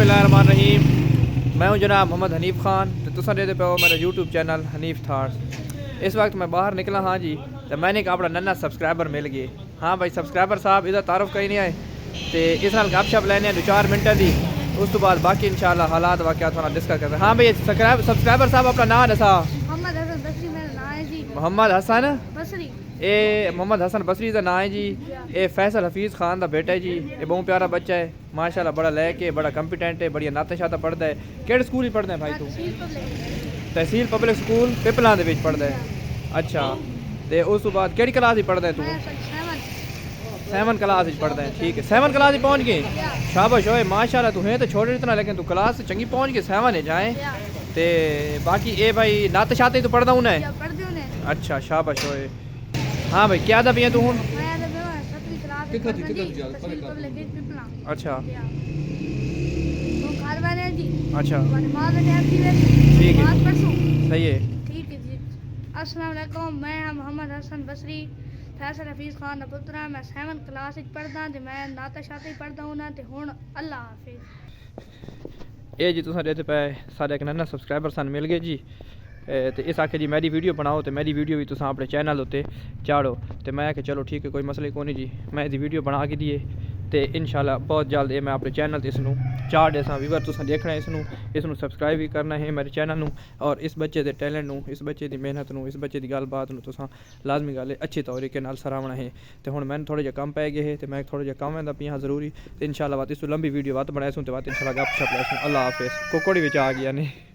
बिस्मिल्लाहिर्रहमानिर्रहीम। मैं हूं जनाब मोहम्मद हनीफ खान। तो तुसा देते पे हो मेरा यूट्यूब चैनल हनीफ थार्स। इस वक्त मैं बाहर निकला हाँ जी, तो मैंने अपना नन्ना सबसक्राइबर मिल गए। हाँ भाई सब्सक्राइबर साहब इधर तारुफ कहीं नहीं आए तो इस नाल गपशप लेने 2-4 मिनट की, उस तो बाद बाकी इंशाल्लाह हालात वाक़यात थोड़ा डिस्कस करते हैं। हाँ भाई सब्सक्राइबर साहब अपना नाम दसा। मोहम्मद हसन बसरी मेरा नाम है जी। मोहम्मद हसन बसरी। ए मोहम्मद हसन बसरी का नाम है जी। ये फैसल हफीज़ खान का बेटा है जी। ये बहुत प्यारा बच्चा है माशाल्लाह, बड़ा लैके बड़ा कंपिटेंट है, बड़ी नाते शाता पढ़ता है। केड़े स्कूल ही पढ़ता है भाई तू? तहसील पब्लिक स्कूल पिपलां दे विच पढ़दा है। अच्छा ते उस तो बाद केड़ी क्लास ही पढ़दा है तू? 7 क्लास ही पढ़दा है। ठीक है 7 क्लास ही पहुंच गए, शाबाश होए माशाल्लाह। तू है तो छोटे इतना लेकिन तू क्लास चंगी पहुंच गए 7 है जाए। ते बाकी ए भाई नाते शाते तो पढ़दा हूं ना? अच्छा शाबाश होए। हाँ भाई क्या दा पिया तू हुन? अच्छा अच्छा ठीक है सही है। ठीक है जी। अस्सलाम वालेकुम, मैं मोहम्मद हसन बसरी फैसल हफीज़ खान का पुत्रा। मैं 7 क्लास पढ़दा ते मैं नाता शाते पढ़दा हूं ना ते हुण अल्लाह हाफिज़। ये जी तुसा देते पे सारे एक नन्ना सब्सक्राइबर सन मिल गए जी। तो इस आखे जी मेरी वीडियो बनाओ तो मेरी वीडियो भी तुसा अपने चैनल उत्ते चाड़ो। तो मैं कि चलो ठीक है कोई मसले को नहीं जी, मैं इसकी वीडियो बना के दिए तो इंशाल्लाह बहुत जल्द मैं अपने चैनल इसनू चाड़ देसा। व्यूअर तुसा देखना इसनू सब्सक्राइब भी करना है मेरे चैनल नू। और इस बच्चे के टैलेंट नू, इस बच्चे की मेहनत नू, इस बच्चे की गलबात नू तुसा लाजमी गल अच्छे तरीके नाल सराहना है। तो हुण मैंने थोड़े जे कम पै गए तो मैं थोड़े जे कम आंदा पिया जरूरी। तो इंशाल्लाह बात इस लंबी वीडियो बात बनाए सूँ तो बात इंशाल्लाह गप शप लैसूँ। अल्लाह हाफिज़। कुकड़ी विच आ गया ने।